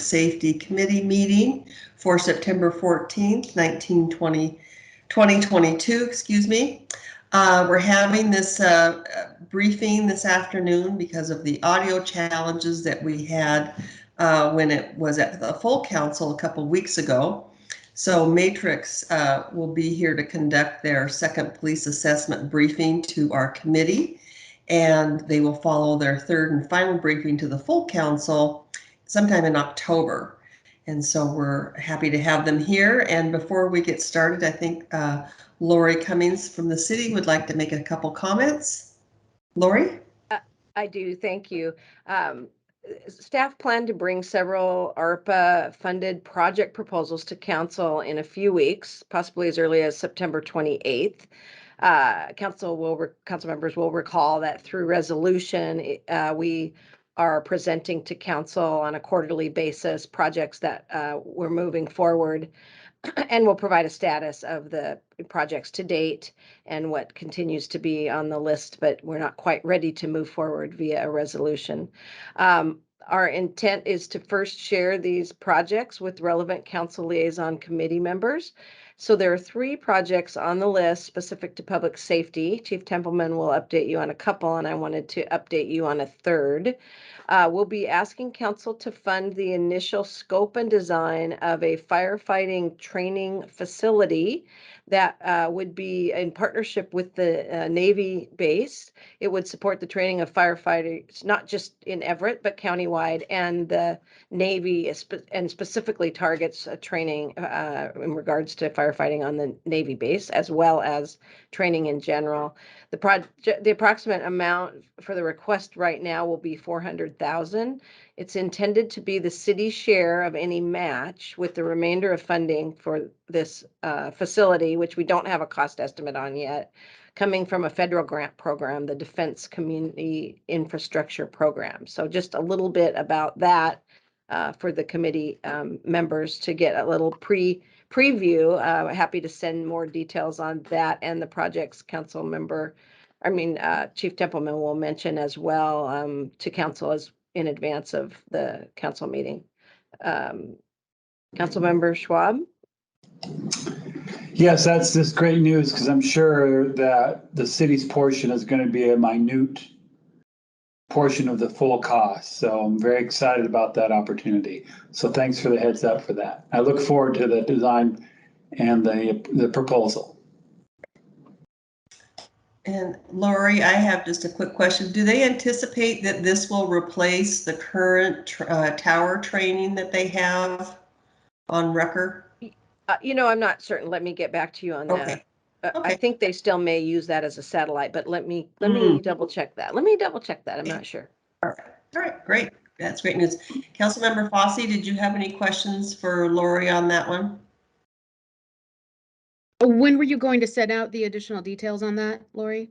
Safety Committee meeting for September 14th, 2022, excuse me. We're having this briefing this afternoon because of the audio challenges that we had when it was at the full council a couple weeks ago. So Matrix will be here to conduct their second police assessment briefing to our committee, and they will follow their third and final briefing to the full council sometime in October. And so we're happy to have them here. And before we get started, I think Lori Cummings from the city would like to make a couple comments. Lori? I do, thank you. Staff plan to bring several ARPA funded project proposals to council in a few weeks, possibly as early as September 28th. Council members will recall that through resolution, we are presenting to council on a quarterly basis projects that we're moving forward, and we'll provide a status of the projects to date and what continues to be on the list, but we're not quite ready to move forward via a resolution. Our intent is to first share these projects with relevant council liaison committee members. So there are 3 projects on the list specific to public safety. Chief Templeman will update you on a couple, and I wanted to update you on a third. We'll be asking council to fund the initial scope and design of a firefighting training facility that would be in partnership with the Navy base. It would support the training of firefighters, not just in Everett, but countywide, and the Navy, and specifically targets training in regards to firefighting on the Navy base, as well as training in general. The approximate amount for the request right now will be $400,000. It's intended to be the city's share of any match, with the remainder of funding for this facility, which we don't have a cost estimate on yet, coming from a federal grant program, the Defense Community Infrastructure Program. So just a little bit about that for the committee members to get a little preview. Happy to send more details on that and the project's Chief Templeman will mention as well to council as in advance of the council meeting. Councilmember Schwab? Yes, that's just great news, because I'm sure that the city's portion is going to be a minute portion of the full cost. So I'm very excited about that opportunity. So thanks for the heads up for that. I look forward to the design and the proposal. And Lori, I have just a quick question. Do they anticipate that this will replace the current tower training that they have on Rucker? I'm not certain. Let me get back to you on that. Okay. I think they still may use that as a satellite, but let me double check that. I'm not sure. All right, great. That's great news. Councilmember Fossey, did you have any questions for Lori on that one? When were you going to set out the additional details on that, Lori?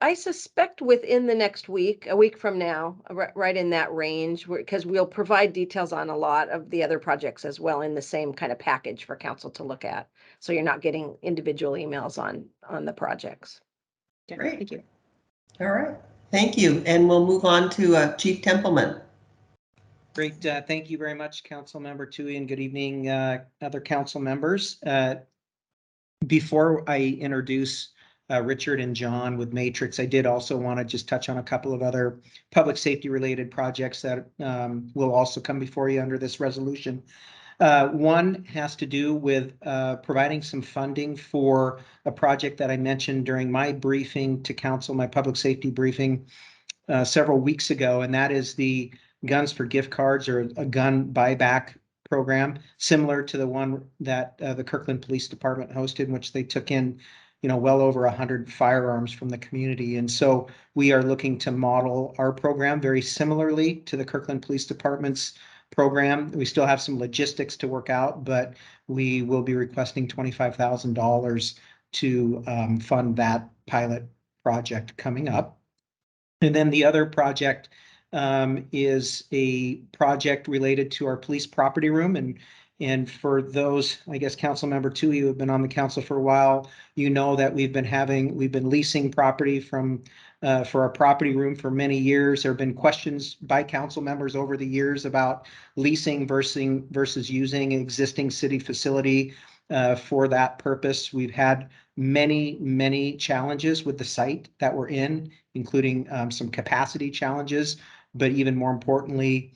I suspect within the next week, a week from now, right in that range, because we'll provide details on a lot of the other projects as well in the same kind of package for council to look at. So you're not getting individual emails on the projects. Great. Thank you. All right. Thank you. And we'll move on to Chief Templeman. Great. Thank you very much, Councilmember Toohey, and good evening, other council members. Before I introduce Richard and John with Matrix, I did also want to just touch on a couple of other public safety related projects that will also come before you under this resolution. One has to do with providing some funding for a project that I mentioned during my briefing to council, my public safety briefing several weeks ago, and that is the Guns for Gift Cards, or a gun buyback program, similar to the one that the Kirkland Police Department hosted, in which they took in, well over 100 firearms from the community. And so we are looking to model our program very similarly to the Kirkland Police Department's program. We still have some logistics to work out, but we will be requesting $25,000 to fund that pilot project coming up. And then the other project is a project related to our police property room. And for those, I guess, Councilmember Toohey, who have been on the council for a while, that we've been leasing property from for our property room for many years. There have been questions by council members over the years about leasing versus using existing city facility for that purpose. We've had many challenges with the site that we're in, including some capacity challenges, but even more importantly,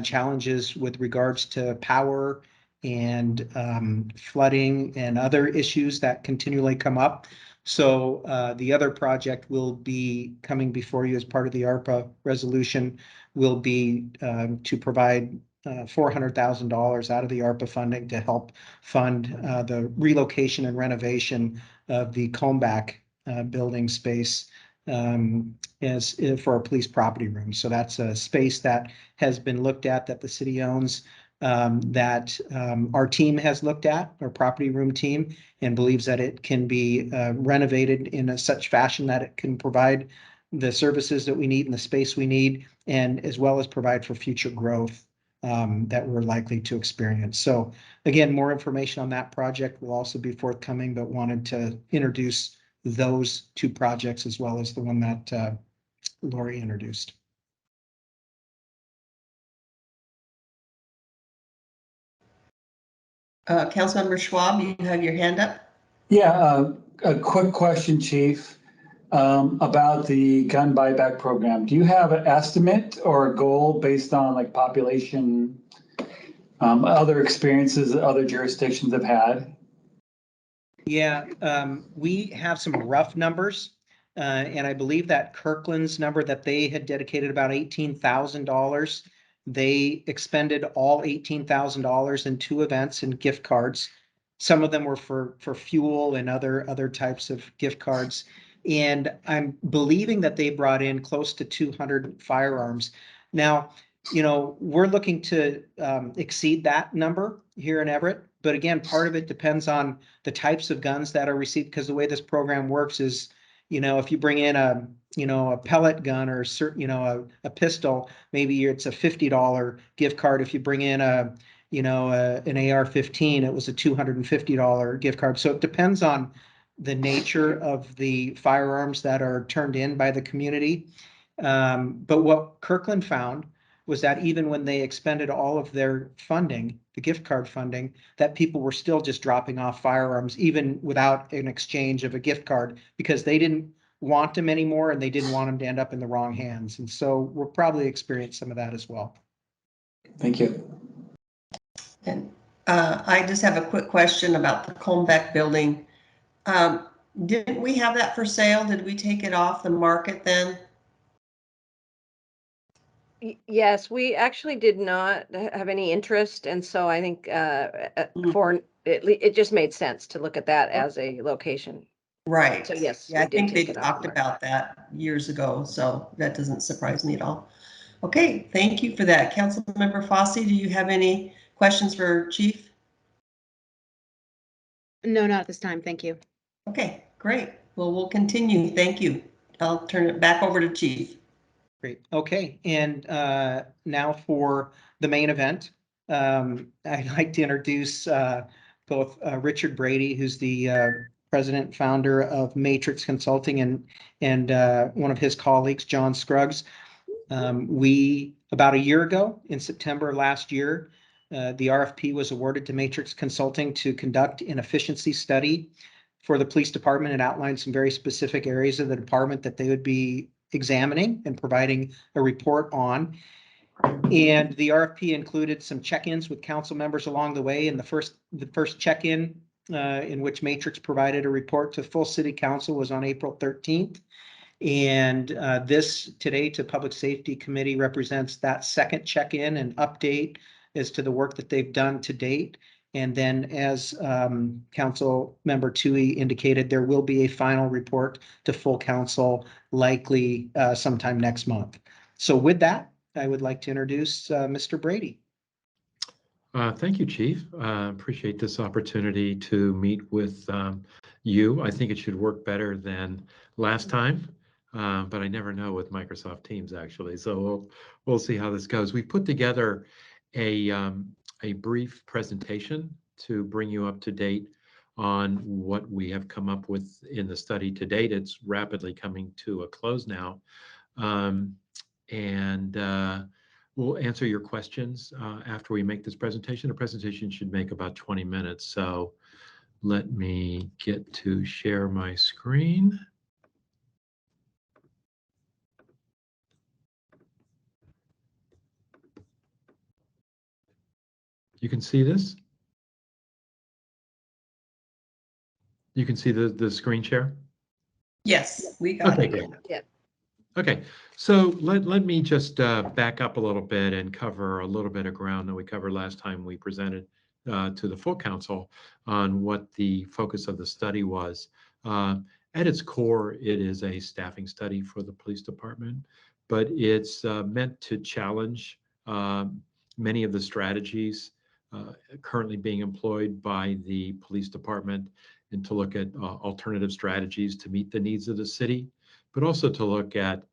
challenges with regards to power and flooding and other issues that continually come up. So the other project will be coming before you as part of the ARPA resolution will be to provide $400,000 out of the ARPA funding to help fund the relocation and renovation of the Comeback building space as for our police property room. So that's a space that has been looked at, that the city owns, that our team has looked at, our property room team, and believes that it can be renovated in a such fashion that it can provide the services that we need and the space we need, and as well as provide for future growth that we're likely to experience. So again, more information on that project will also be forthcoming, but wanted to introduce those two projects as well as the one that Lori introduced. Councilmember Schwab, you have your hand up. Yeah, a quick question, Chief, about the gun buyback program. Do you have an estimate or a goal based on like population, other experiences that other jurisdictions have had? Yeah, we have some rough numbers, and I believe that Kirkland's number that they had dedicated about $18,000. They expended all $18,000 in 2 events and gift cards. Some of them were for fuel and other types of gift cards. And I'm believing that they brought in close to 200 firearms. Now, you know, we're looking to exceed that number here in Everett. But again, part of it depends on the types of guns that are received, because the way this program works is, you know, if you bring in a pellet gun or a pistol, maybe it's a $50 gift card. If you bring in an AR-15, it was a $250 gift card. So it depends on the nature of the firearms that are turned in by the community. But what Kirkland found was that even when they expended all of their funding, the gift card funding, that people were still just dropping off firearms, even without an exchange of a gift card, because they didn't want them anymore and they didn't want them to end up in the wrong hands. And so we'll probably experience some of that as well. Thank you. And I just have a quick question about the Comeback building. Didn't we have that for sale? Did we take it off the market then? Yes, we actually did not have any interest, and so I think it just made sense to look at that as a location. Right. So yes, Yeah, I we did think they take it off talked the market. about that years ago, so that doesn't surprise me at all. Okay, thank you for that. Councilmember Fossey, do you have any questions for Chief? No, not at this time. Thank you. Okay, great. Well, we'll continue. Thank you. I'll turn it back over to Chief. Great. Okay. And now for the main event, I'd like to introduce both Richard Brady, who's the president and founder of Matrix Consulting, and one of his colleagues, John Scruggs. We, about a year ago, in September last year, the RFP was awarded to Matrix Consulting to conduct an efficiency study for the police department and outlined some very specific areas of the department that they would be examining and providing a report on. And the RFP included some check-ins with council members along the way. And the first check-in in which Matrix provided a report to full city council was on April 13th. And this today to Public Safety Committee represents that second check-in and update as to the work that they've done to date. And then, as Council Member Toohey indicated, there will be a final report to full council likely sometime next month. So with that, I would like to introduce Mr. Brady. Thank you, Chief. Appreciate this opportunity to meet with you. I think it should work better than last time, but I never know with Microsoft Teams, actually. So we'll see how this goes. We put together a brief presentation to bring you up to date on what we have come up with in the study to date. It's rapidly coming to a close now. And we'll answer your questions after we make this presentation. The presentation should make about 20 minutes. So let me get to share my screen. You can see this? You can see the screen share? Yes, we got it. Great. Yeah. Okay, so let me just back up a little bit and cover a little bit of ground that we covered last time we presented to the full council on what the focus of the study was. At its core, it is a staffing study for the police department, but it's meant to challenge many of the strategies currently being employed by the police department, and to look at alternative strategies to meet the needs of the city, but also to look at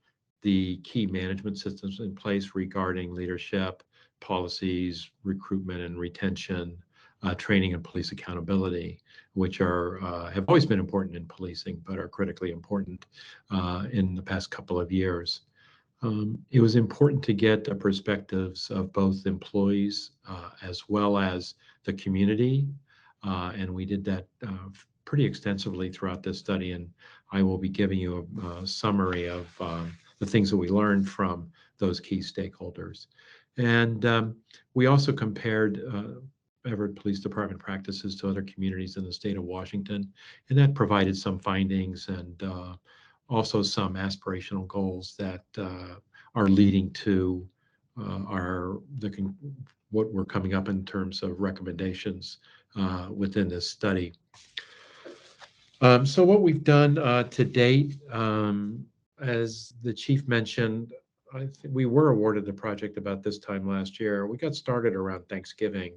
the key management systems in place regarding leadership, policies, recruitment and retention, training and police accountability, which are have always been important in policing, but are critically important in the past couple of years. It was important to get the perspectives of both employees as well as the community, and we did that pretty extensively throughout this study, and I will be giving you a summary of the things that we learned from those key stakeholders. And we also compared Everett Police Department practices to other communities in the state of Washington, and that provided some findings and also some aspirational goals that are leading to what we're coming up in terms of recommendations within this study. So what we've done to date, as the chief mentioned, I think we were awarded the project about this time last year. We got started around Thanksgiving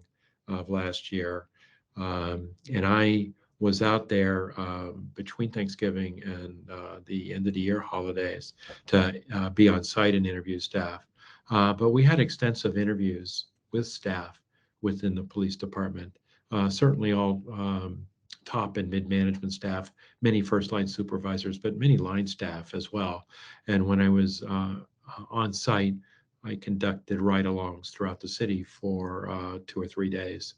of last year, and I was out there between Thanksgiving and the end of the year holidays to be on site and interview staff. But we had extensive interviews with staff within the police department, certainly all top and mid-management staff, many first-line supervisors, but many line staff as well. And when I was on site, I conducted ride-alongs throughout the city for 2 or 3 days.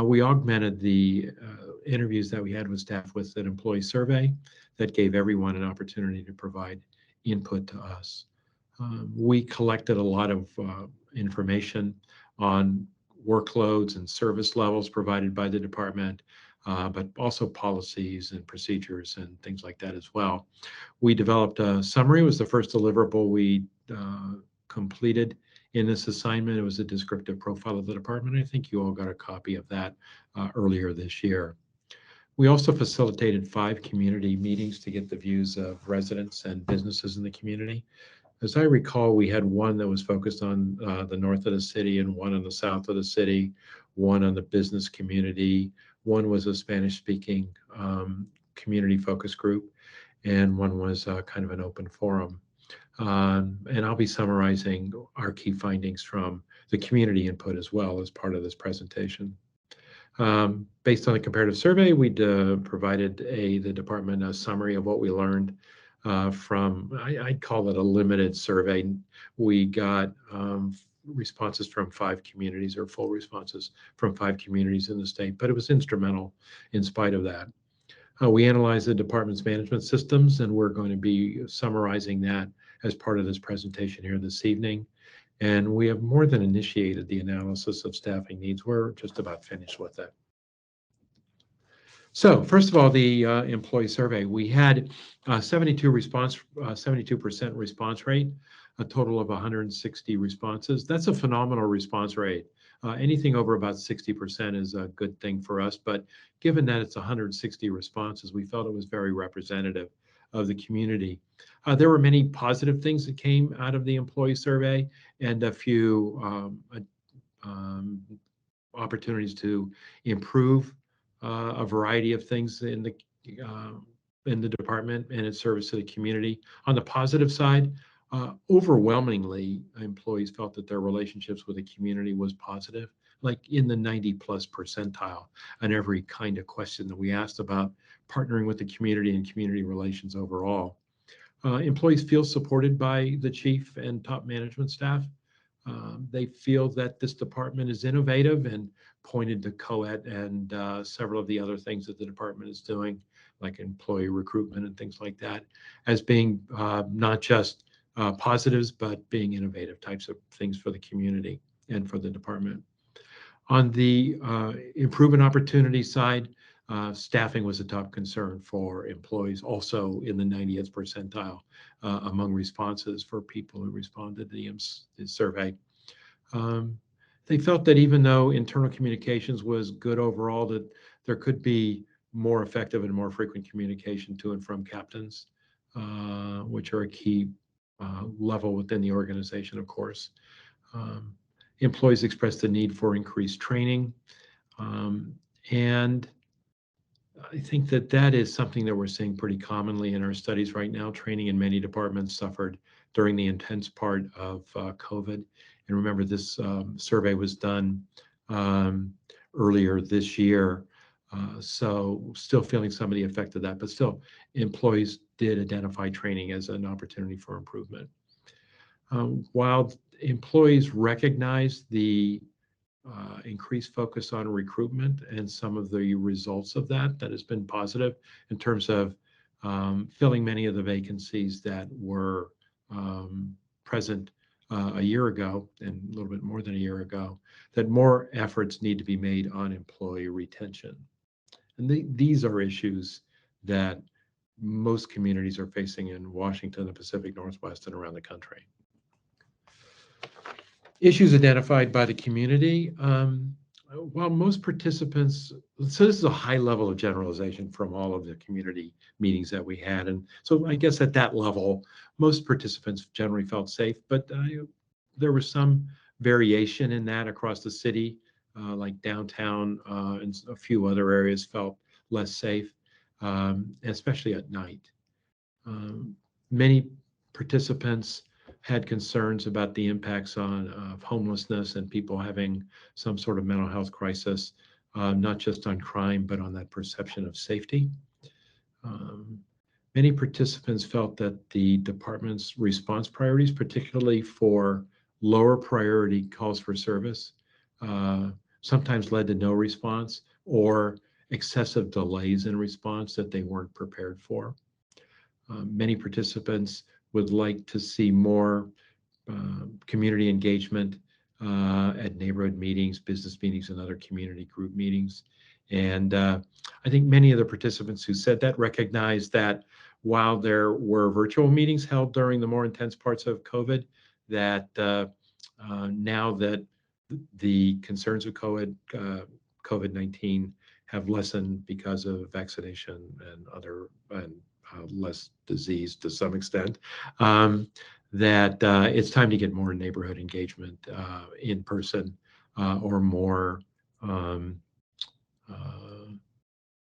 We augmented the interviews that we had with staff with an employee survey that gave everyone an opportunity to provide input to us. We collected a lot of information on workloads and service levels provided by the department, but also policies and procedures and things like that as well. We developed a summary. It was the first deliverable we completed in this assignment. It was a descriptive profile of the department. I think you all got a copy of that earlier this year. We also facilitated 5 community meetings to get the views of residents and businesses in the community. As I recall, we had one that was focused on the north of the city and one on the south of the city, one on the business community, one was a Spanish-speaking community focus group, and one was kind of an open forum. And I'll be summarizing our key findings from the community input as well as part of this presentation. Based on the comparative survey, we provided the department a summary of what we learned from, I'd call it a limited survey. We got responses from 5 communities, or full responses from 5 communities in the state, but it was instrumental in spite of that. We analyzed the department's management systems, and we're going to be summarizing that as part of this presentation here this evening. And we have more than initiated the analysis of staffing needs. We're just about finished with it. So first of all, the employee survey. We had 72% response rate, a total of 160 responses. That's a phenomenal response rate. Anything over about 60% is a good thing for us, but given that it's 160 responses, we felt it was very representative of the community. There were many positive things that came out of the employee survey, and a few opportunities to improve a variety of things in the department and its service to the community. On the positive side, overwhelmingly, employees felt that their relationships with the community was positive, like in the 90+ percentile on every kind of question that we asked about partnering with the community and community relations overall. Employees feel supported by the chief and top management staff. They feel that this department is innovative and pointed to COET and several of the other things that the department is doing, like employee recruitment and things like that, as being not just positives, but being innovative types of things for the community and for the department. On the improvement opportunity side, staffing was a top concern for employees, also in the 90th percentile among responses for people who responded to the survey. They felt that even though internal communications was good overall, that there could be more effective and more frequent communication to and from captains, which are a key level within the organization, of course. Employees expressed the need for increased training. And I think that that is something that we're seeing pretty commonly in our studies right now. Training in many departments suffered during the intense part of COVID. And remember, this survey was done earlier this year. So still feeling some of the effect of that, but still employees did identify training as an opportunity for improvement. While employees recognize the increased focus on recruitment and some of the results of that has been positive in terms of filling many of the vacancies that were present a year ago and a little bit more than a year ago, that more efforts need to be made on employee retention. And these are issues that most communities are facing in Washington, the Pacific Northwest, and around the country. Issues identified by the community. While most participants, so this is a high level of generalization from all of the community meetings that we had. And so I guess at that level, most participants generally felt safe, but there was some variation in that across the city, like downtown and a few other areas felt less safe, especially at night. Many participants had concerns about the impacts of homelessness and people having some sort of mental health crisis, not just on crime, but on that perception of safety. Many participants felt that the department's response priorities, particularly for lower priority calls for service, sometimes led to no response or excessive delays in response that they weren't prepared for. Many participants would like to see more community engagement at neighborhood meetings, business meetings, and other community group meetings. And I think many of the participants who said that recognized that while there were virtual meetings held during the more intense parts of COVID, that now that the concerns of COVID-19 have lessened because of vaccination and other less disease to some extent, that it's time to get more neighborhood engagement in person or more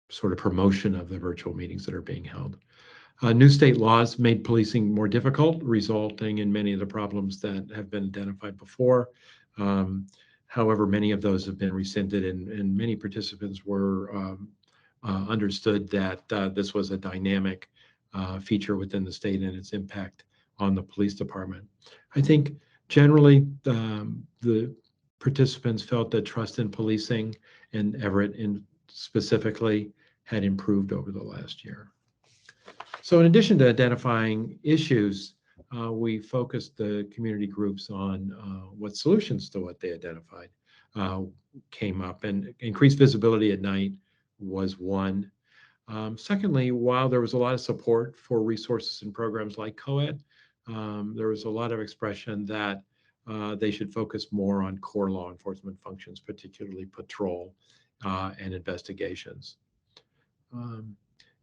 sort of promotion of the virtual meetings that are being held. New state laws made policing more difficult, resulting in many of the problems that have been identified before. However, many of those have been rescinded, and many participants were understood that this was a dynamic feature within the state and its impact on the police department. I think generally the participants felt that trust in policing and Everett specifically had improved over the last year. So in addition to identifying issues, we focused the community groups on what solutions to what they identified came up, and increased visibility at night was one. Secondly, while there was a lot of support for resources and programs like COED, there was a lot of expression that they should focus more on core law enforcement functions, particularly patrol and investigations.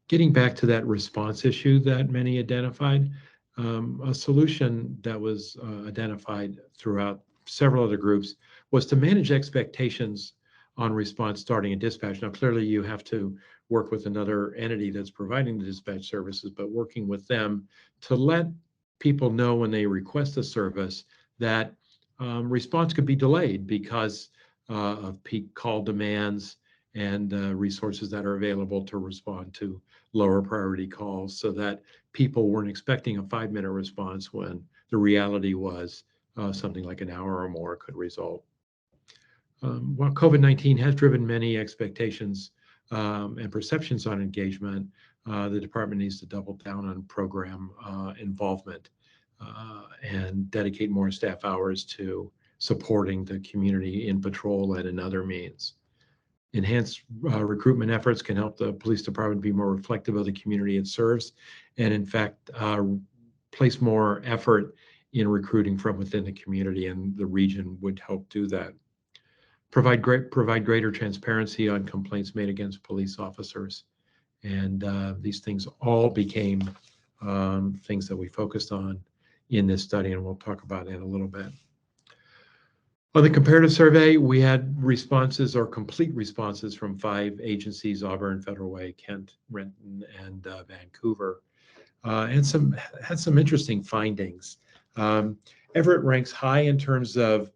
Getting back to that response issue that many identified, a solution that was identified throughout several other groups was to manage expectations on response starting and dispatch. Now, clearly you have to work with another entity that's providing the dispatch services, but working with them to let people know when they request a service that response could be delayed because of peak call demands and resources that are available to respond to lower priority calls, so that people weren't expecting a 5-minute response when the reality was something like an hour or more could result. While COVID-19 has driven many expectations and perceptions on engagement, the department needs to double down on program involvement and dedicate more staff hours to supporting the community in patrol and in other means. Enhanced recruitment efforts can help the police department be more reflective of the community it serves, and in fact, place more effort in recruiting from within the community, and the region would help do that. Provide greater transparency on complaints made against police officers. And these things all became things that we focused on in this study, and we'll talk about it in a little bit. On the comparative survey, we had responses or complete responses from 5 agencies: Auburn, Federal Way, Kent, Renton, and Vancouver, and had some interesting findings. Everett ranks high in terms of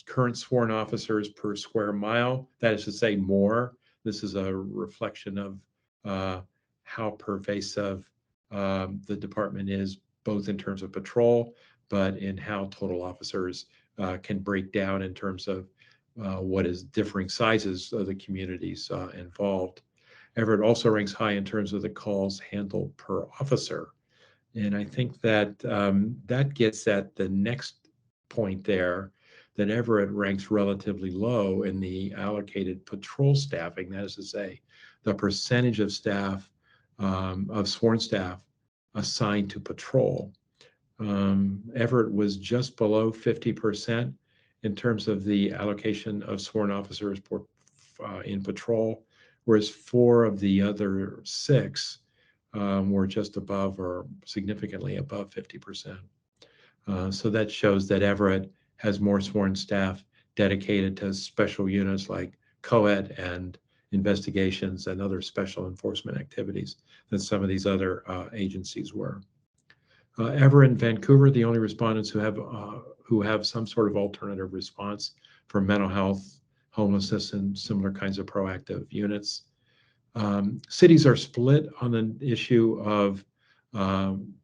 current sworn officers per square mile. That is to say, more. This is a reflection of how pervasive the department is, both in terms of patrol, but in how total officers can break down in terms of what is differing sizes of the communities involved. Everett also ranks high in terms of the calls handled per officer. And I think that that gets at the next point there, that Everett ranks relatively low in the allocated patrol staffing. That is to say, the percentage of staff, of sworn staff assigned to patrol. Everett was just below 50% in terms of the allocation of sworn officers in patrol, whereas 4 of the other 6 were just above or significantly above 50%. So that shows that Everett has more sworn staff dedicated to special units like co-ed and investigations and other special enforcement activities than some of these other agencies were. Everett and Vancouver, the only respondents who have some sort of alternative response for mental health, homelessness, and similar kinds of proactive units. Cities are split on the issue of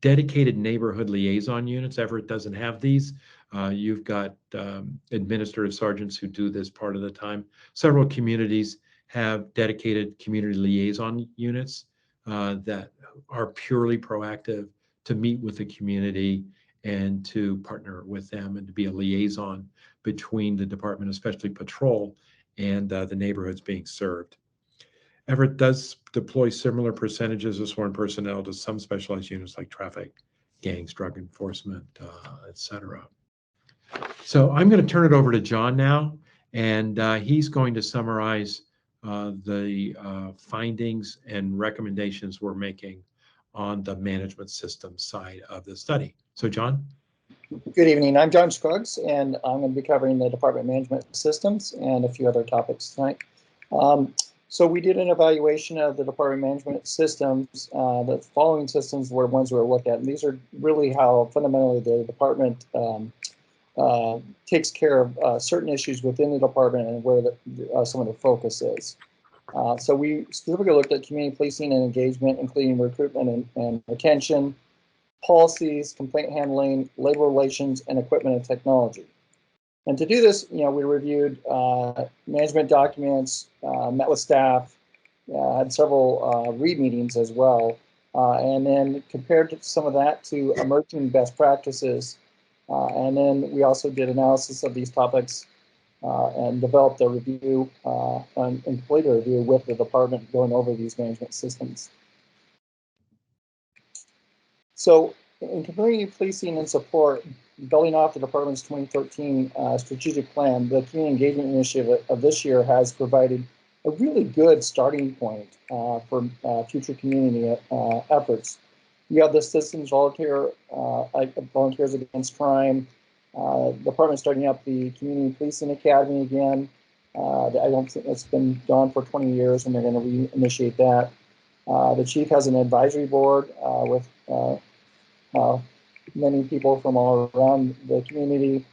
dedicated neighborhood liaison units. Everett doesn't have these. You've got administrative sergeants who do this part of the time. Several communities have dedicated community liaison units that are purely proactive, to meet with the community and to partner with them and to be a liaison between the department, especially patrol, and the neighborhoods being served. Everett does deploy similar percentages of sworn personnel to some specialized units like traffic, gangs, drug enforcement, et cetera. So I'm going to turn it over to John now, and he's going to summarize the findings and recommendations we're making on the management system side of the study. So John? Good evening. I'm John Scruggs, and I'm going to be covering the department management systems and a few other topics tonight. So we did an evaluation of the department management systems. The following systems were ones we were looked at, and these are really how fundamentally the department takes care of certain issues within the department and where some of the focus is. So we specifically looked at community policing and engagement, including recruitment and retention, policies, complaint handling, labor relations, and equipment and technology. And to do this, we reviewed management documents, met with staff, had several read meetings as well, and then compared some of that to emerging best practices. And then we also did analysis of these topics and developed a review and completed a review with the department going over these management systems. So in community policing and support, building off the department's 2013 strategic plan, the community engagement initiative of this year has provided a really good starting point for future community efforts. You have the Citizens Volunteers Against Crime, department starting up the Community Policing Academy again. I don't think it's been gone for 20 years, and they're going to reinitiate that. The chief has an advisory board with many people from all around the community.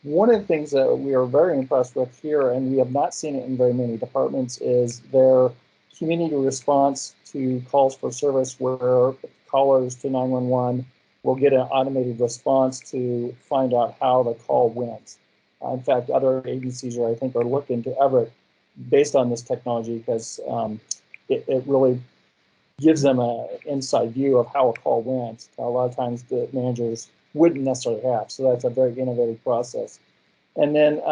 One of the things that we are very impressed with here, and we have not seen it in very many departments, is their community response to calls for service, where callers to 911 will get an automated response to find out how the call went. In fact, other agencies I think are looking to Everett based on this technology, because it really gives them an inside view of how a call went. A lot of times the managers wouldn't necessarily have. So that's a very innovative process. And then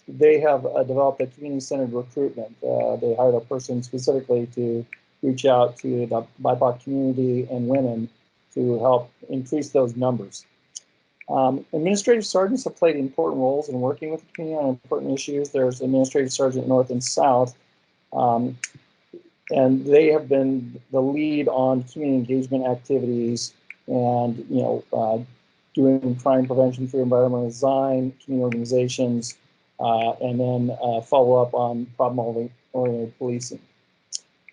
they have developed a community-centered recruitment. They hired a person specifically to reach out to the BIPOC community and women to help increase those numbers. Administrative sergeants have played important roles in working with the community on important issues. There's administrative sergeant north and south, and they have been the lead on community engagement activities and doing crime prevention through environmental design, community organizations, and then follow up on problem-oriented policing.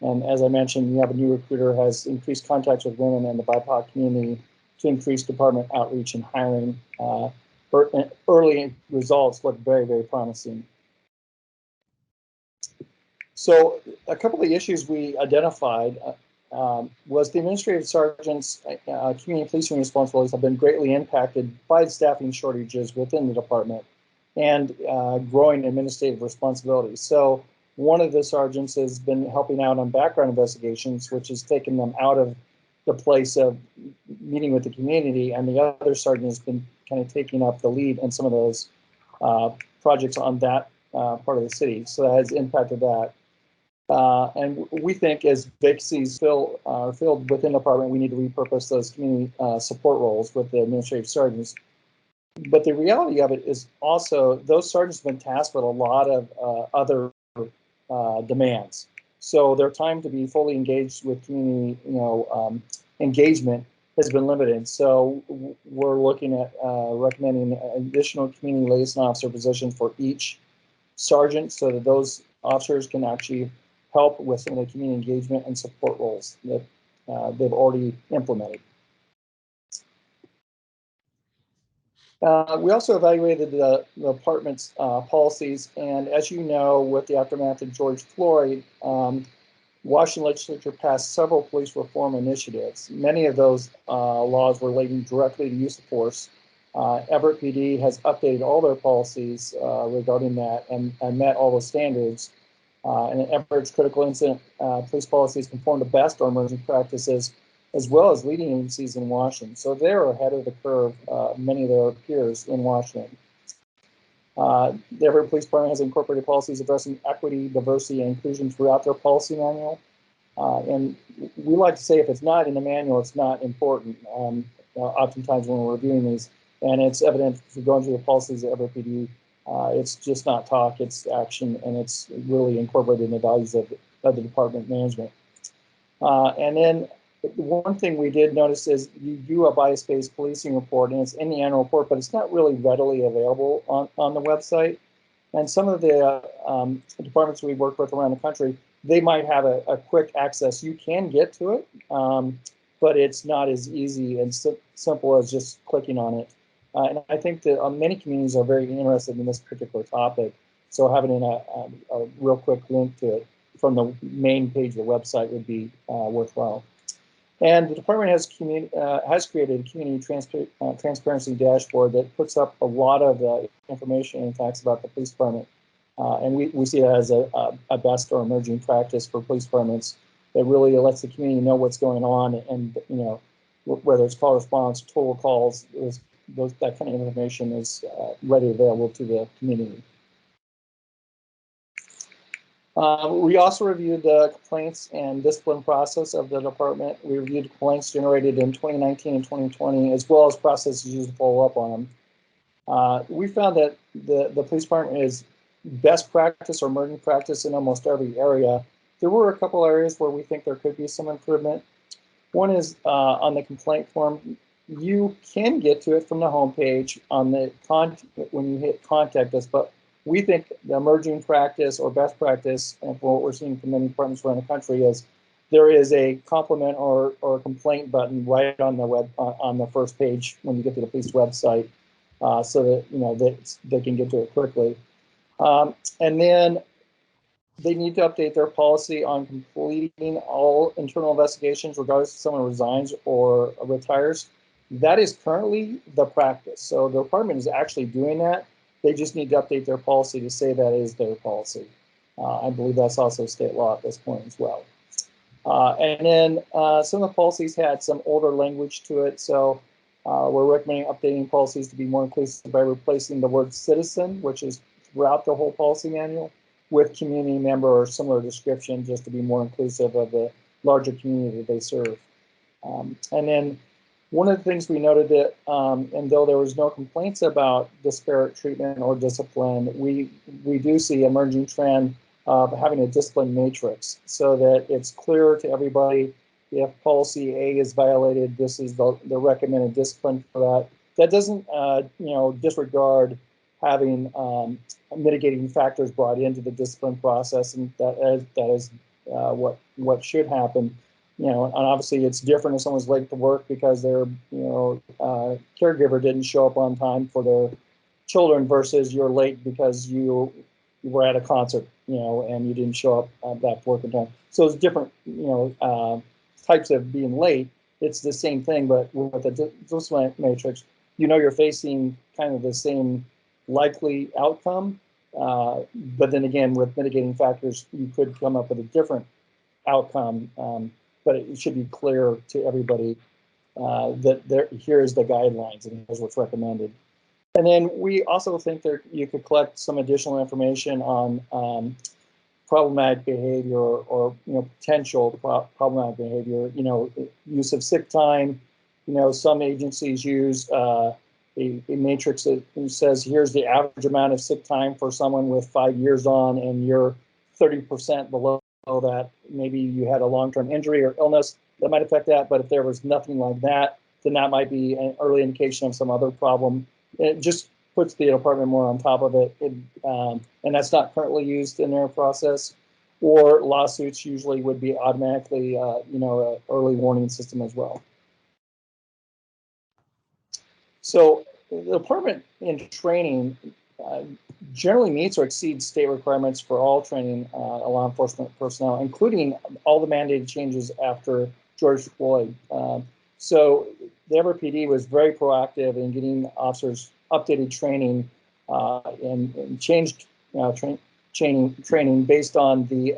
And as I mentioned, you have a new recruiter has increased contacts with women and the BIPOC community to increase department outreach and hiring. Early results look very, very promising. So a couple of the issues we identified was the administrative sergeants' community policing responsibilities have been greatly impacted by the staffing shortages within the department and growing administrative responsibilities. So one of the sergeants has been helping out on background investigations, which has taken them out of the place of meeting with the community, and the other sergeant has been kind of taking up the lead in some of those projects on that part of the city. So that has impacted that. And we think as vacancies are filled within the department, we need to repurpose those community support roles with the administrative sergeants. But the reality of it is also those sergeants have been tasked with a lot of other demands. So their time to be fully engaged with community, engagement has been limited. So we're looking at recommending additional community liaison officer positions for each sergeant, so that those officers can actually help with some of the community engagement and support roles that they've already implemented. We also evaluated the department's policies, and as you know, with the aftermath of George Floyd, Washington legislature passed several police reform initiatives. Many of those laws were relating directly to use of force. Everett PD has updated all their policies regarding that and met all the standards. And Everett's critical incident police policies conform to best or emerging practices, as well as leading agencies in Washington. So they're ahead of the curve, many of their peers in Washington. The Everett Police Department has incorporated policies addressing equity, diversity, and inclusion throughout their policy manual. And we like to say if it's not in the manual, it's not important. Oftentimes when we're reviewing these, and it's evident if you're going through the policies of Everett PD, it's just not talk, it's action, and it's really incorporated in the values of the department management. And then one thing we did notice is you do a bias-based policing report, and it's in the annual report, but it's not really readily available on the website. And some of the departments we work with around the country, they might have a quick access. You can get to it, but it's not as easy and simple as just clicking on it. And I think that many communities are very interested in this particular topic. So having a real quick link to it from the main page of the website would be worthwhile. And the department has created a community transparency dashboard that puts up a lot of the information and facts about the police department. And we see it as a best or emerging practice for police departments that really lets the community know what's going on, and whether it's call response, total calls, that kind of information is readily available to the community. We also reviewed the complaints and discipline process of the department. We reviewed complaints generated in 2019 and 2020, as well as processes used to follow up on them. We found that the police department is best practice or emerging practice in almost every area. There were a couple areas where we think there could be some improvement. One is on the complaint form. You can get to it from the homepage on the when you hit contact us, but we think the emerging practice or best practice, and for what we're seeing from many departments around the country, is there is a compliment or complaint button right on the on the first page when you get to the police website. so that they can get to it quickly. And then they need to update their policy on completing all internal investigations, regardless if someone resigns or retires. That is currently the practice. So the department is actually doing that. They just need to update their policy to say that is their policy. I believe that's also state law at this point as well. And then some of the policies had some older language to it. So we're recommending updating policies to be more inclusive by replacing the word citizen, which is throughout the whole policy manual, with community member or similar description, just to be more inclusive of the larger community that they serve. And then one of the things we noted that, and though there was no complaints about disparate treatment or discipline, we do see emerging trend of having a discipline matrix so that it's clear to everybody if policy A is violated, this is the recommended discipline for that. That doesn't, disregard having mitigating factors brought into the discipline process, and that is what should happen. And obviously it's different if someone's late to work because their caregiver didn't show up on time for their children versus you're late because you were at a concert, and you didn't show up back to work in time. So it's different, types of being late. It's the same thing, but with a discipline matrix, you're facing kind of the same likely outcome. But then again, with mitigating factors, you could come up with a different outcome. But it should be clear to everybody that here's the guidelines and here's what's recommended. And then we also think that you could collect some additional information on problematic behavior or potential problematic behavior. Use of sick time. Some agencies use a matrix that says here's the average amount of sick time for someone with 5 years on, and you're 30% below that. Maybe you had a long-term injury or illness that might affect that, but if there was nothing like that, then that might be an early indication of some other problem. It just puts the department more on top of it, and that's not currently used in their process. Or lawsuits usually would be automatically, a early warning system as well. So the department in training generally meets or exceeds state requirements for all training law enforcement personnel, including all the mandated changes after George Floyd. So the Everett PD was very proactive in getting officers updated training and changed training based on the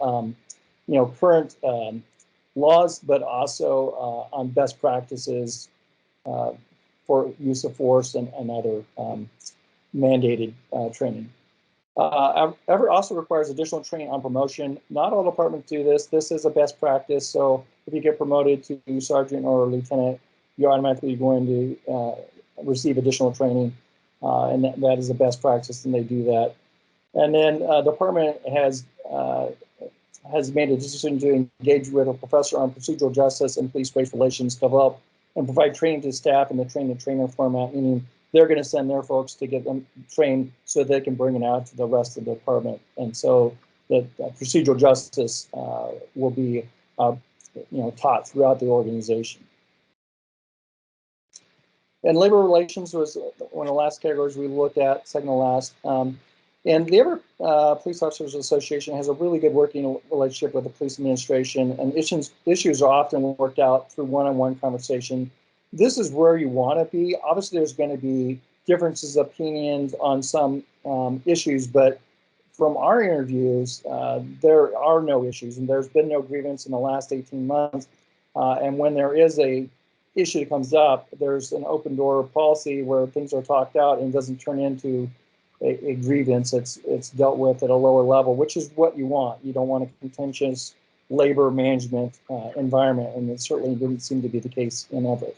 current laws, but also on best practices for use of force and other mandated training. Everett also requires additional training on promotion. Not all departments do this. This is a best practice. So if you get promoted to sergeant or lieutenant, you're automatically going to receive additional training, and that is a best practice, and they do that. And then the department has made a decision to engage with a professor on procedural justice and police-race relations to develop and provide training to staff in the train-the-trainer format, meaning they're going to send their folks to get them trained so they can bring it out to the rest of the department. And so that procedural justice will be taught throughout the organization. And labor relations was one of the last categories we looked at, second to last. And the Everett Police Officers Association has a really good working relationship with the police administration, and issues are often worked out through one-on-one conversation. This is where you want to be. Obviously, there's going to be differences of opinions on some issues, but from our interviews, there are no issues, and there's been no grievance in the last 18 months. And when there is a issue that comes up, there's an open door policy where things are talked out and doesn't turn into a grievance. It's dealt with at a lower level, which is what you want. You don't want a contentious labor management environment, and it certainly didn't seem to be the case in Everett.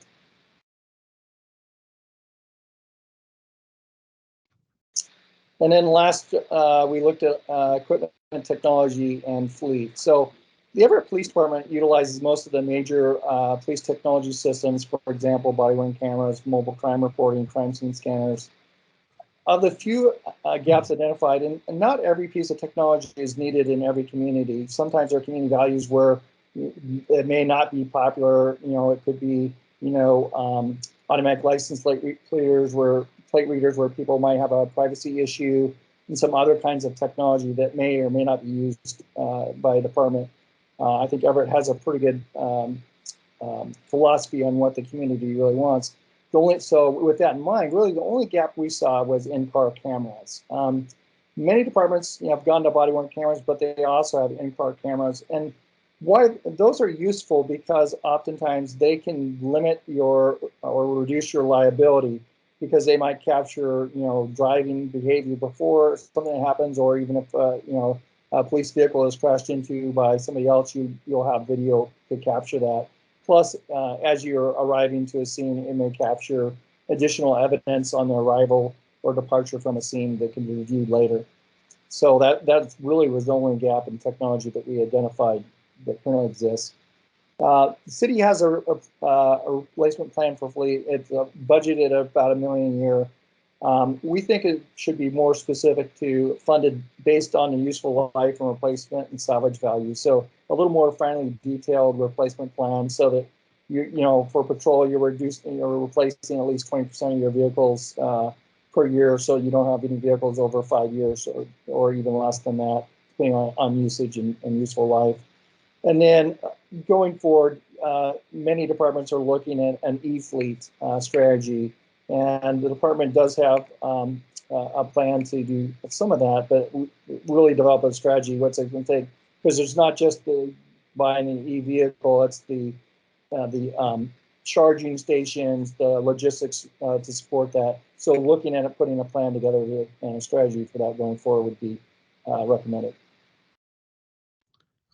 And then last, we looked at equipment and technology and fleet. So the Everett Police Department utilizes most of the major police technology systems, for example, body-worn cameras, mobile crime reporting, crime scene scanners. Of the few gaps identified, and not every piece of technology is needed in every community. Sometimes there are community values where it may not be popular. It could be, automatic license plate readers where plate readers where people might have a privacy issue, and some other kinds of technology that may or may not be used by a department. I think Everett has a pretty good philosophy on what the community really wants. So with that in mind, really the only gap we saw was in-car cameras. Many departments have gone to body-worn cameras, but they also have in-car cameras. And why those are useful because oftentimes they can limit your or reduce your liability because they might capture, driving behavior before something happens, or even if, a police vehicle is crashed into by somebody else, you'll have video to capture that. Plus, as you're arriving to a scene, it may capture additional evidence on the arrival or departure from a scene that can be reviewed later. So that really was the only gap in technology that we identified that currently exists. The city has a replacement plan for fleet. It's budgeted at about $1 million a year. We think it should be more specific to funded based on the useful life and replacement and salvage value. So a little more finely detailed replacement plan so that for patrol, you're replacing at least 20% of your vehicles per year, so you don't have any vehicles over 5 years or even less than that, depending on usage and useful life. And then going forward, many departments are looking at an e-fleet strategy, and the department does have a plan to do some of that, but really develop a strategy, what's it going to take, because there's not just the buying an e-vehicle, it's the charging stations, the logistics to support that. So looking at it, putting a plan together and a strategy for that going forward would be recommended.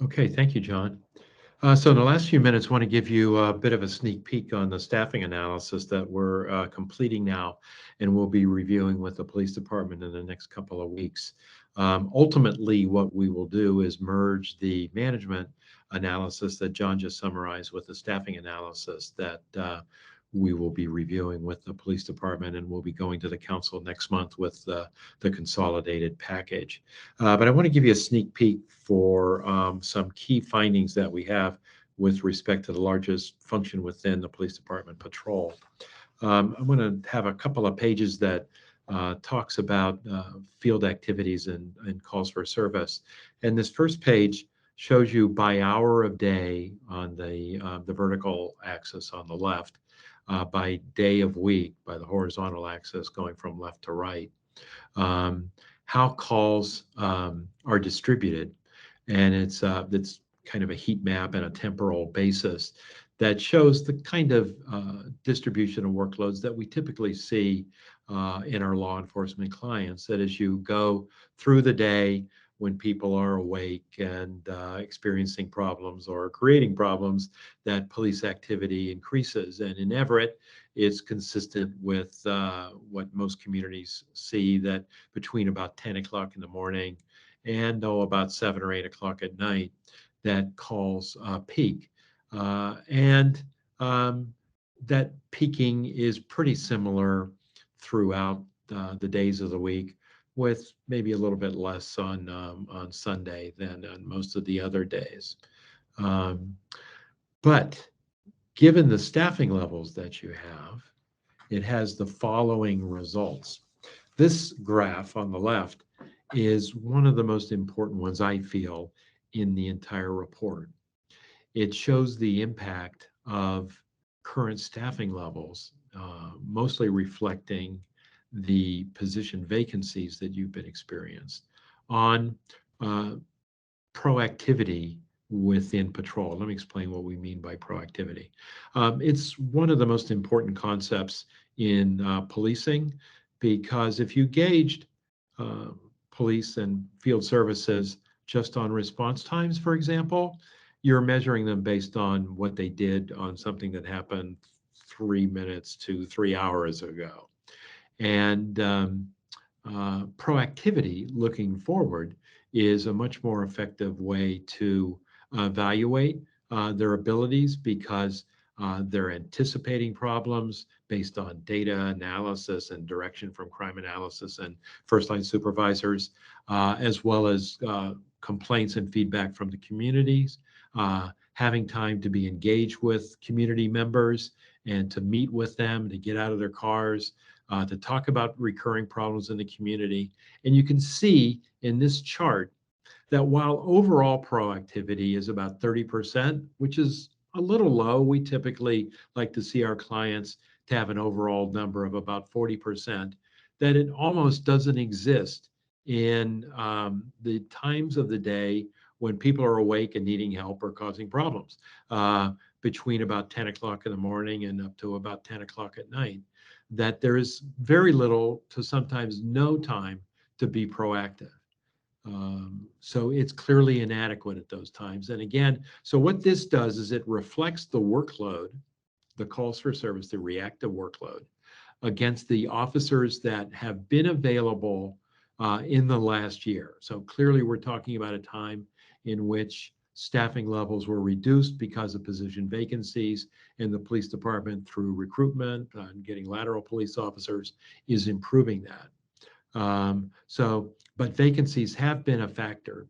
Okay, thank you, John. So in the last few minutes, I want to give you a bit of a sneak peek on the staffing analysis that we're completing now, and we'll be reviewing with the police department in the next couple of weeks. Ultimately, what we will do is merge the management analysis that John just summarized with the staffing analysis that we will be reviewing with the police department, and we'll be going to the council next month with the consolidated package. But I want to give you a sneak peek for some key findings that we have with respect to the largest function within the police department, patrol. I'm going to have a couple of pages that talks about field activities and calls for service. And this first page shows you by hour of day on the vertical axis on the left, by day of week by the horizontal axis going from left to right, how calls are distributed. And it's kind of a heat map and a temporal basis that shows the kind of distribution of workloads that we typically see in our law enforcement clients, that as you go through the day when people are awake and experiencing problems or creating problems, that police activity increases. And in Everett, it's consistent with what most communities see, that between about 10 o'clock in the morning and about 7 or 8 o'clock at night, that calls peak. And that peaking is pretty similar throughout the days of the week, with maybe a little bit less on Sunday than on most of the other days. But given the staffing levels that you have, it has the following results. This graph on the left is one of the most important ones, I feel, in the entire report. It shows the impact of current staffing levels, mostly reflecting the position vacancies that you've been experienced on proactivity within patrol. Let me explain what we mean by proactivity. It's one of the most important concepts in policing, because if you gauged police and field services just on response times, for example, you're measuring them based on what they did on something that happened 3 minutes to 3 hours ago. And proactivity, looking forward, is a much more effective way to evaluate their abilities, because they're anticipating problems based on data analysis and direction from crime analysis and first-line supervisors, as well as complaints and feedback from the communities, having time to be engaged with community members and to meet with them, to get out of their cars, to talk about recurring problems in the community. And you can see in this chart that while overall proactivity is about 30%, which is a little low, we typically like to see our clients to have an overall number of about 40%, that it almost doesn't exist in the times of the day when people are awake and needing help or causing problems, between about 10 o'clock in the morning and up to about 10 o'clock at night, that there is very little to sometimes no time to be proactive. So it's clearly inadequate at those times. And again, so what this does is it reflects the workload, the calls for service, the reactive workload against the officers that have been available in the last year. So clearly we're talking about a time in which staffing levels were reduced because of position vacancies, and the police department through recruitment and getting lateral police officers is improving that. But vacancies have been a factor.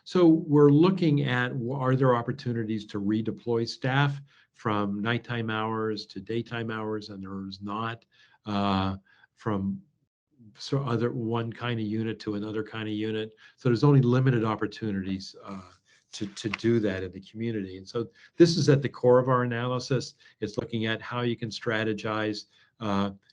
So we're looking at, are there opportunities to redeploy staff from nighttime hours to daytime hours, and there's not, from one kind of unit to another kind of unit. So there's only limited opportunities to do that in the community. And so this is at the core of our analysis. It's looking at how you can strategize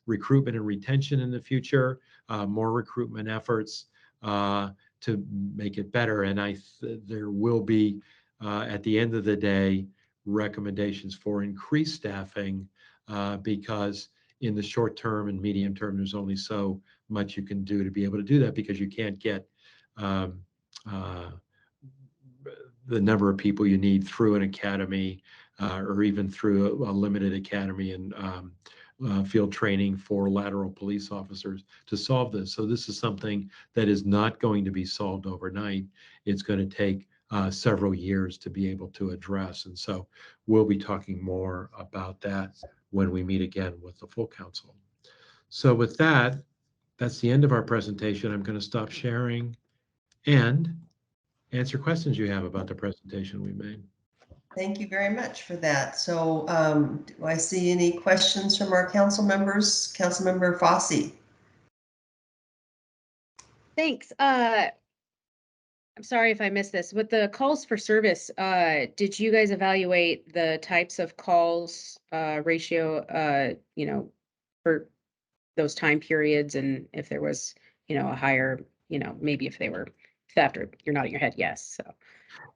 recruitment and retention in the future, more recruitment efforts to make it better. And there will be, at the end of the day, recommendations for increased staffing because in the short term and medium term, there's only so much you can do to be able to do that, because you can't get the number of people you need through an academy or even through a limited academy and field training for lateral police officers to solve this. So this is something that is not going to be solved overnight. It's going to take several years to be able to address. And so we'll be talking more about that when we meet again with the full council. So with that, that's the end of our presentation. I'm going to stop sharing and answer questions you have about the presentation we made. Thank you very much for that. So do I see any questions from our council members? Councilmember Fossey. Thanks. I'm sorry if I missed this. With the calls for service, did you guys evaluate the types of calls ratio, for those time periods, and if there was, a higher, maybe if they were theft, or you're nodding your head, yes, so.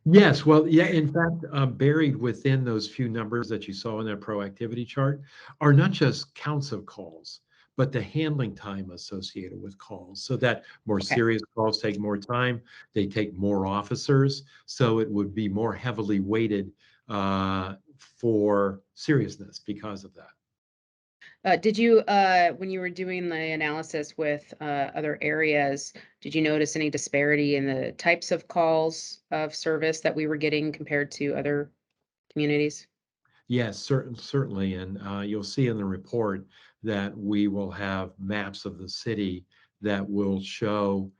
Yes, well, yeah, in fact, buried within those few numbers that you saw in that proactivity chart are not just counts of calls, but the handling time associated with calls, so that more serious calls take more time, they take more officers, so it would be more heavily weighted for seriousness because of that. Did you, when you were doing the analysis with other areas, did you notice any disparity in the types of calls of service that we were getting compared to other communities? Yes, certainly. And you'll see in the report that we will have maps of the city that will show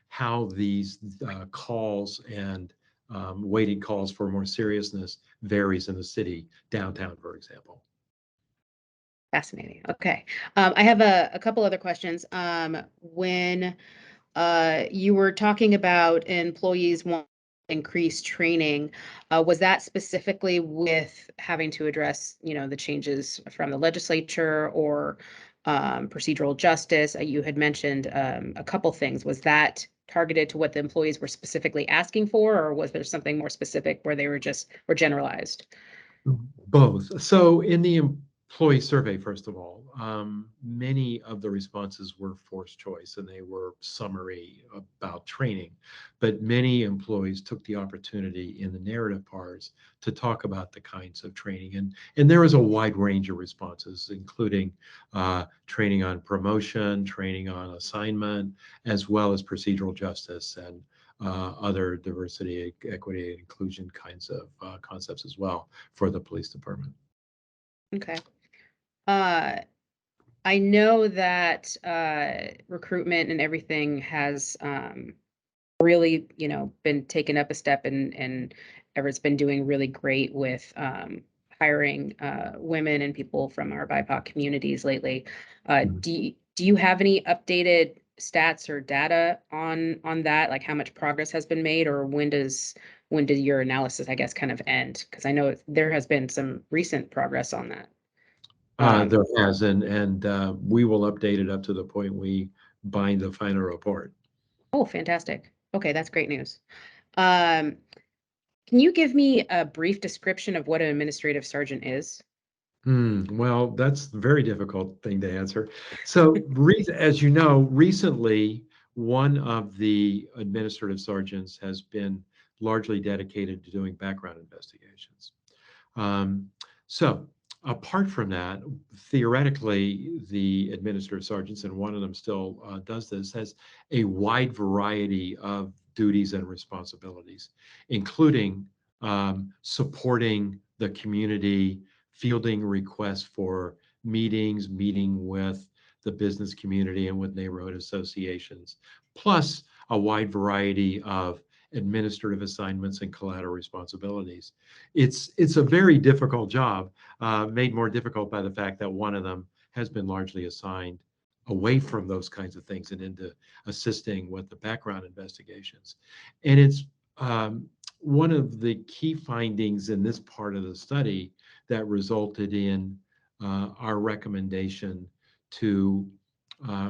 how these calls and weighted calls for more seriousness varies in the city, downtown, for example. Fascinating. Okay. I have a couple other questions. When you were talking about employees want increased training, was that specifically with having to address, the changes from the legislature or procedural justice? You had mentioned a couple things. Was that targeted to what the employees were specifically asking for, or was there something more specific where they were generalized? Both. So in the employee survey, first of all, many of the responses were forced choice and they were summary about training, but many employees took the opportunity in the narrative parts to talk about the kinds of training. And there was a wide range of responses, including training on promotion, training on assignment, as well as procedural justice and other diversity, equity, and inclusion kinds of concepts as well for the police department. Okay. I know that recruitment and everything has really, been taken up a step, and Everett's been doing really great with hiring women and people from our BIPOC communities lately. Mhm. Do you have any updated stats or data on that? Like how much progress has been made, or when did your analysis, I guess, kind of end? Because I know there has been some recent progress on that. There has, and we will update it up to the point we bind the final report. Oh, fantastic. Okay, that's great news. Um, can you give me a brief description of what an administrative sergeant is? Well, that's a very difficult thing to answer. So, as you know, recently, one of the administrative sergeants has been largely dedicated to doing background investigations. Um, so, apart from that, theoretically, the administrative sergeants, and one of them still does this, has a wide variety of duties and responsibilities, including supporting the community, fielding requests for meetings, meeting with the business community and with neighborhood associations, plus a wide variety of administrative assignments and collateral responsibilities. It's a very difficult job, made more difficult by the fact that one of them has been largely assigned away from those kinds of things and into assisting with the background investigations. And it's one of the key findings in this part of the study that resulted in our recommendation to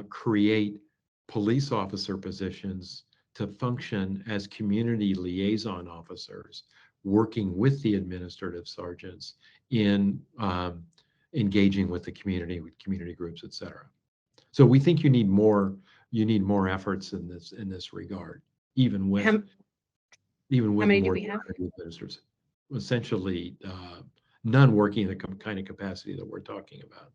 create police officer positions to function as community liaison officers, working with the administrative sergeants in engaging with the community, with community groups, et cetera. So we think you need more efforts in this regard, even with How, even how with many do more we have? administrators. Essentially, none working in the kind of capacity that we're talking about.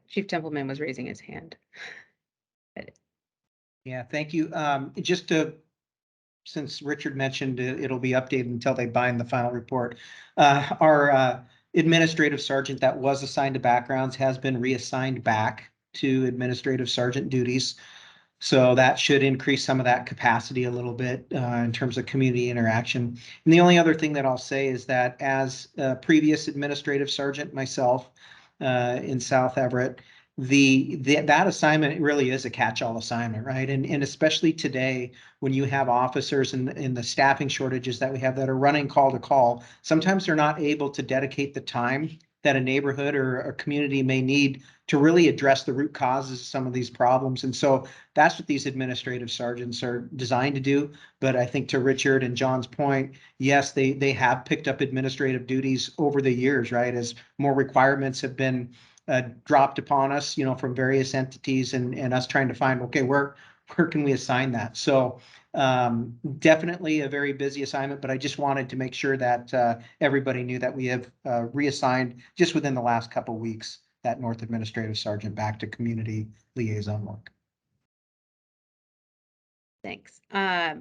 Chief Templeman was raising his hand. Yeah, thank you. Just to, since Richard mentioned it'll be updated until they bind the final report. Our administrative sergeant that was assigned to backgrounds has been reassigned back to administrative sergeant duties. So that should increase some of that capacity a little bit in terms of community interaction. And the only other thing that I'll say is that as a previous administrative sergeant myself in South Everett, that assignment really is a catch-all assignment, right? And especially today, when you have officers in the staffing shortages that we have that are running call to call, sometimes they're not able to dedicate the time that a neighborhood or a community may need to really address the root causes of some of these problems. And so that's what these administrative sergeants are designed to do. But I think to Richard and John's point, yes, they have picked up administrative duties over the years, right? As more requirements have been dropped upon us, from various entities and us trying to find, okay, where can we assign that? So definitely a very busy assignment, but I just wanted to make sure that everybody knew that we have reassigned just within the last couple of weeks that North Administrative Sergeant back to community liaison work. Thanks. I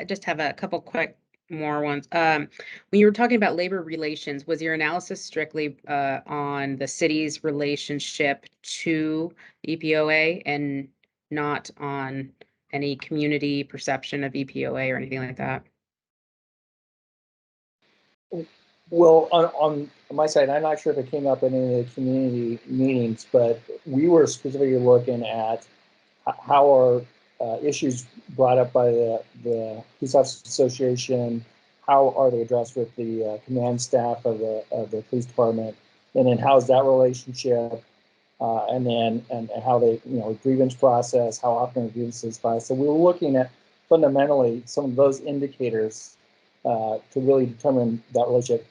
just have a couple quick more ones. When you were talking about labor relations, was your analysis strictly on the city's relationship to EPOA and not on any community perception of EPOA or anything like that? Well, on my side, I'm not sure if it came up in any of the community meetings, but we were specifically looking at how are issues brought up by the Police Officers Association, how are they addressed with the command staff of the police department, and then how's that relationship, and how they, grievance process, how often grievances filed. So we were looking at fundamentally some of those indicators to really determine that relationship,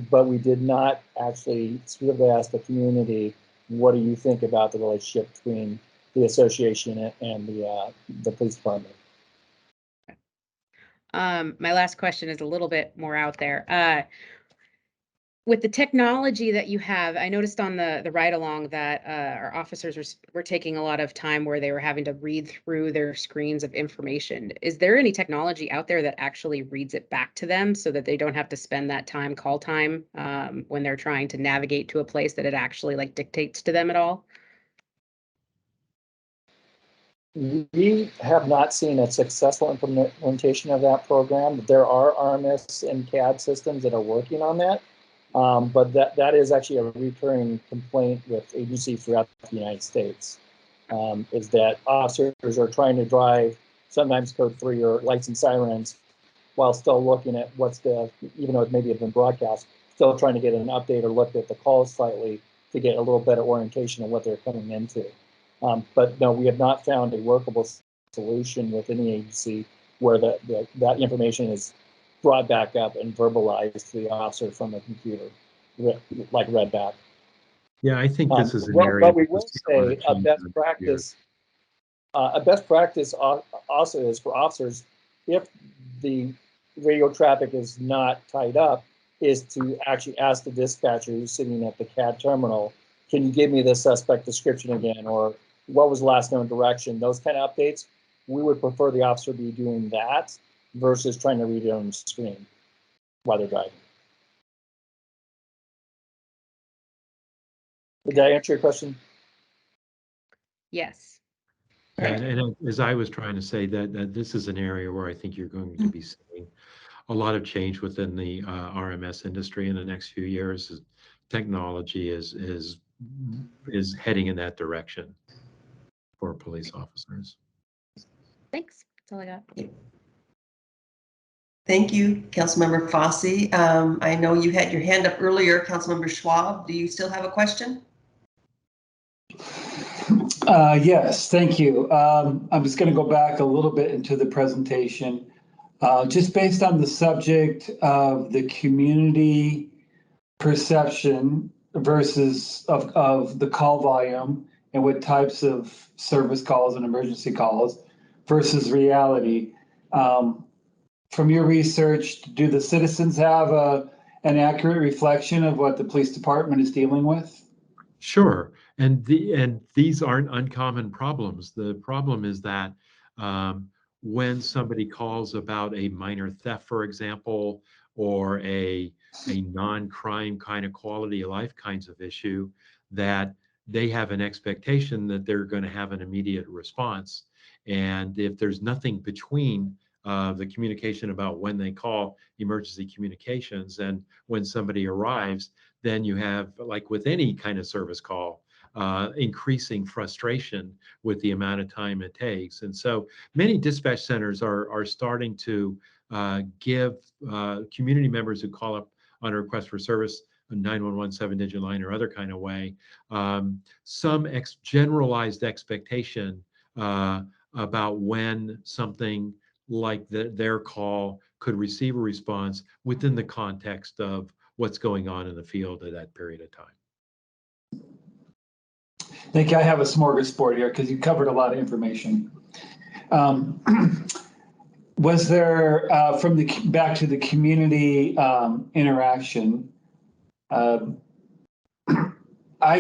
but we did not actually specifically ask the community, what do you think about the relationship between the association and the police department? My last question is a little bit more out there. With the technology that you have, I noticed on the ride along that our officers were taking a lot of time where they were having to read through their screens of information. Is there any technology out there that actually reads it back to them so that they don't have to spend that call time when they're trying to navigate to a place, that it actually like dictates to them at all? We have not seen a successful implementation of that program. There are RMS and CAD systems that are working on that, but that is actually a recurring complaint with agencies throughout the United States, is that officers are trying to drive sometimes code 3 or lights and sirens while still looking at even though it maybe have been broadcast, still trying to get an update or look at the calls slightly to get a little better orientation of what they're coming into. But no, we have not found a workable solution with any agency where that information is brought back up and verbalized to the officer from a computer, like read back. Yeah, I think this is an Well, area. but we will say a best practice. A best practice also is for officers, if the radio traffic is not tied up, is to actually ask the dispatcher who's sitting at the CAD terminal, can you give me the suspect description again, or what was the last known direction? Those kind of updates, we would prefer the officer be doing that versus trying to read it on the screen while they're driving. Did that answer your question? Yes. And as I was trying to say, that this is an area where I think you're going to be seeing a lot of change within the RMS industry in the next few years. Technology is heading in that direction for police officers. Thanks. That's all I got. Thank you, Councilmember Fossey. I know you had your hand up earlier, Councilmember Schwab. Do you still have a question? Yes, thank you. I'm just going to go back a little bit into the presentation. Just based on the subject of the community perception versus of the call volume and what types of service calls and emergency calls versus reality. From your research, do the citizens have an accurate reflection of what the police department is dealing with? Sure, and these aren't uncommon problems. The problem is that when somebody calls about a minor theft, for example, or a non-crime kind of quality of life kinds of issue, that they have an expectation that they're going to have an immediate response. And if there's nothing between the communication about when they call emergency communications and when somebody arrives, then you have, like with any kind of service call, increasing frustration with the amount of time it takes. And so many dispatch centers are starting to give community members who call up on a request for service, a 911 7-digit line or other kind of way, some generalized expectation about when something like their call could receive a response within the context of what's going on in the field at that period of time. I think I have a smorgasbord here because you covered a lot of information. Was there, back to the community interaction, I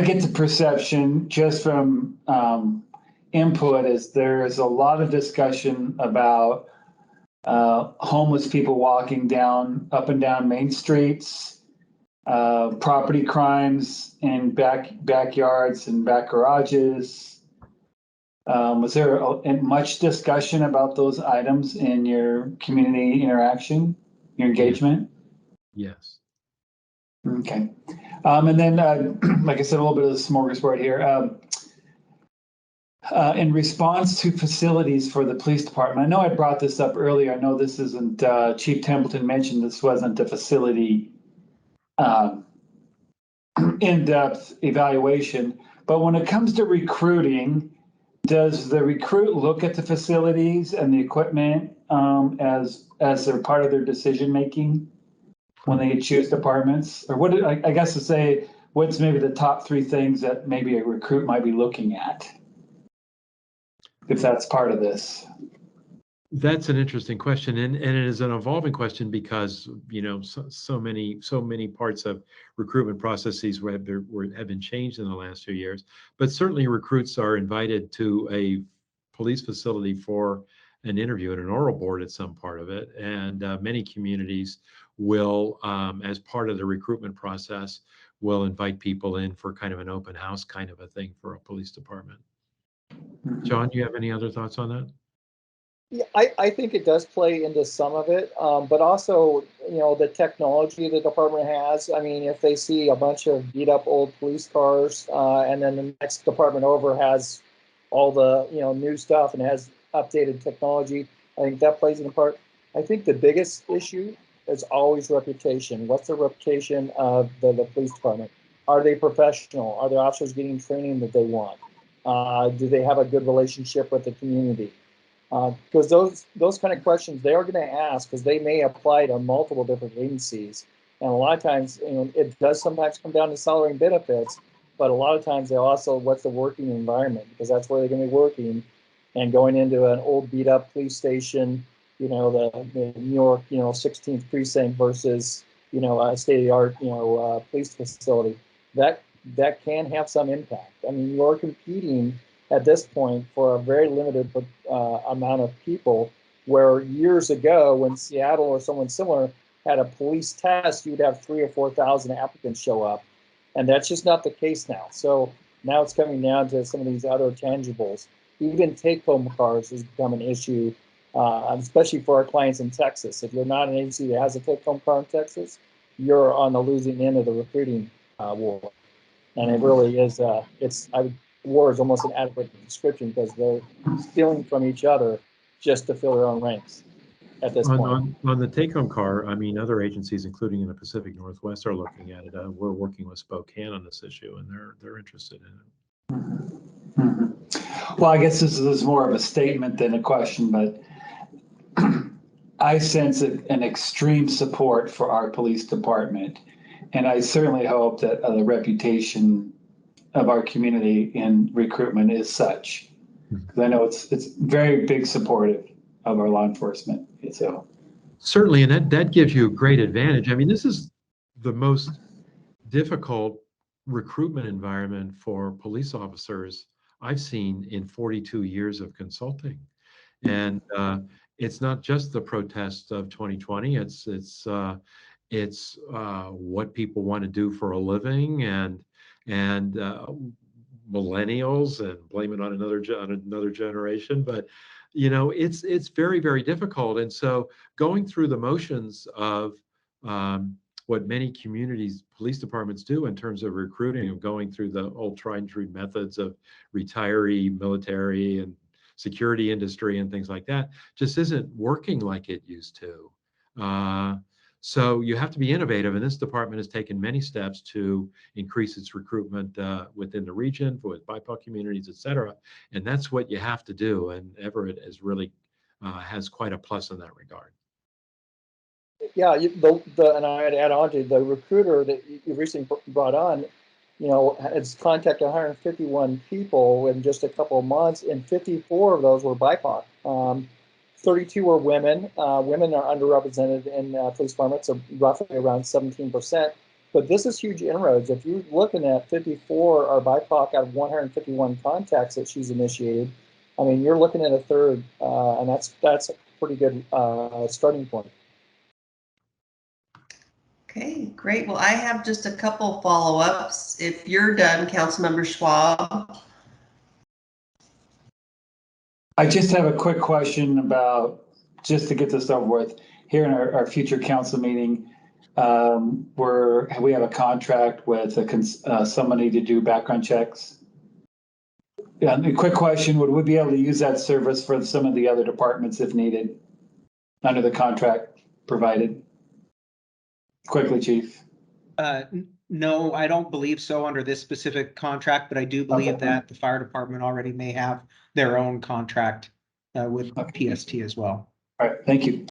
get the perception just from input is there's a lot of discussion about homeless people walking up and down main streets, property crimes in backyards and back garages. Was there much discussion about those items in your community interaction, your engagement? Yes. Okay. And then, like I said, a little bit of the smorgasbord here. In response to facilities for the police department, I know I brought this up earlier. I know this isn't, Chief Templeton mentioned this wasn't a facility in-depth evaluation, but when it comes to recruiting, does the recruit look at the facilities and the equipment as they're part of their decision making when they choose departments? Or what, I guess to say, what's maybe the top 3 things that maybe a recruit might be looking at, if that's part of this? That's an interesting question, and it is an evolving question because so many parts of recruitment processes have been changed in the last few years. But certainly, recruits are invited to a police facility for an interview and an oral board at some part of it, and many communities will, as part of the recruitment process, will invite people in for kind of an open house kind of a thing for a police department. John, do you have any other thoughts on that? Yeah, I think it does play into some of it, but also, the technology the department has. I mean, if they see a bunch of beat up old police cars, and then the next department over has all the, new stuff and has updated technology, I think that plays a part. I think the biggest issue is always reputation. What's the reputation of the police department? Are they professional? Are the officers getting training that they want? Do they have a good relationship with the community? Because those kind of questions they are going to ask, because they may apply to multiple different agencies, and a lot of times, it does sometimes come down to salary and benefits, but a lot of times they also, what's the working environment, because that's where they're going to be working, and going into an old beat up police station, the New York 16th precinct versus a state of the art police facility, that can have some impact. I mean, you're competing at this point for a very limited amount of people, where years ago when Seattle or someone similar had a police test, you'd have 3,000 or 4,000 applicants show up, and that's just not the case now. So now it's coming down to some of these other tangibles. Even take-home cars has become an issue, especially for our clients in Texas. If you're not an agency that has a take-home car in Texas, you're on the losing end of the recruiting war. And it really is, war is almost an adequate description, because they're stealing from each other just to fill their own ranks at this point. On the take-home car, I mean, other agencies, including in the Pacific Northwest, are looking at it. We're working with Spokane on this issue, and they're interested in it. Mm-hmm. Well, I guess this is more of a statement than a question, but I sense an extreme support for our police department, and I certainly hope that the reputation of our community in recruitment is such. Because I know it's very big supportive of our law enforcement. So certainly, and that gives you a great advantage. I mean, this is the most difficult recruitment environment for police officers I've seen in 42 years of consulting. And it's not just the protests of 2020. It's what people want to do for a living, and millennials, and blame it on another generation. But it's very, very difficult. And so going through the motions of what many communities police departments do in terms of recruiting, and going through the old tried and true methods of retiree military and security industry and things like that, just isn't working like it used to. So you have to be innovative, and this department has taken many steps to increase its recruitment within the region with BIPOC communities, et cetera. And that's what you have to do. And Everett is really has quite a plus in that regard. Yeah, and I'd add on to the recruiter that you recently brought on, has contacted 151 people in just a couple of months, and 54 of those were BIPOC. 32 were women. Women are underrepresented in police departments, so roughly around 17%. But this is huge inroads. If you're looking at 54 are BIPOC out of 151 contacts that she's initiated, I mean, you're looking at a third, and that's a pretty good starting point. Okay, great. Well, I have just a couple follow-ups. If you're done, Councilmember Schwab. I just have a quick question about, just to get this over with, here in our future council meeting, we have a contract with somebody to do background checks. Yeah, and a quick question, would we be able to use that service for some of the other departments if needed under the contract provided? Quickly, Chief. No, I don't believe so under this specific contract, but I do believe that the fire department already may have their own contract with PST as well. All right, thank you.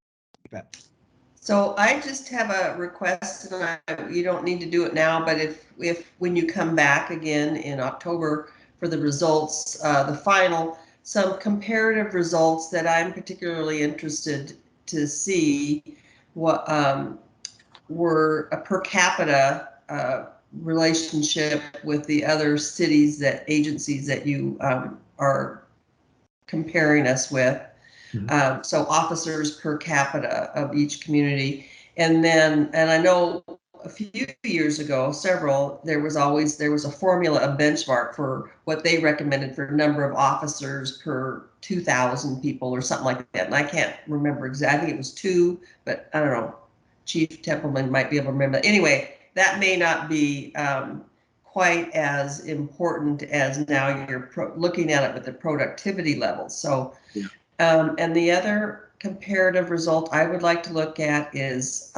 So I just have a request, and you don't need to do it now, but if when you come back again in October for the results, the final, some comparative results that I'm particularly interested to see what were a per capita relationship with the other cities, agencies that you are comparing us with. So officers per capita of each community. And I know a few years ago, several, there was a formula, a benchmark for what they recommended for number of officers per 2,000 people or something like that. And I can't remember exactly. I think it was 2, but I don't know. Chief Templeman might be able to remember. Anyway, that may not be quite as important as now you're looking at it with the productivity levels. So, Yeah. And the other comparative result I would like to look at is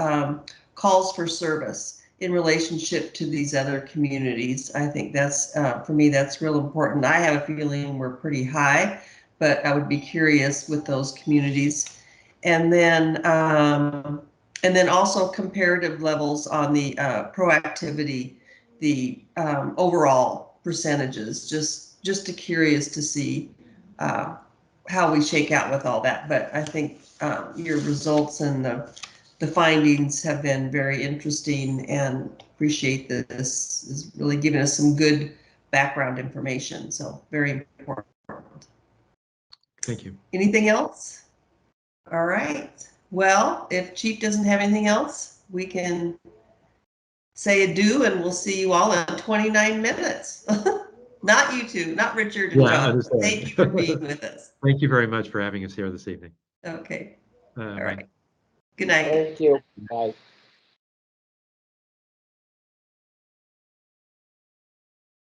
calls for service in relationship to these other communities. I think that's, for me, that's real important. I have a feeling we're pretty high, but I would be curious with those communities. And then also comparative levels on the proactivity, the overall percentages, just curious to see how we shake out with all that. But I think your results and the findings have been very interesting, and appreciate that this is really giving us some good background information. So very important. Thank you. Anything else? All right. Well, if Chief doesn't have anything else, we can say adieu, and we'll see you all in 29 minutes. Not you two, not Richard and Yeah, I John. understand. Thank you for being with us. Thank you very much for having us here this evening. Okay. All Bye. right. Good night. Thank you. Bye.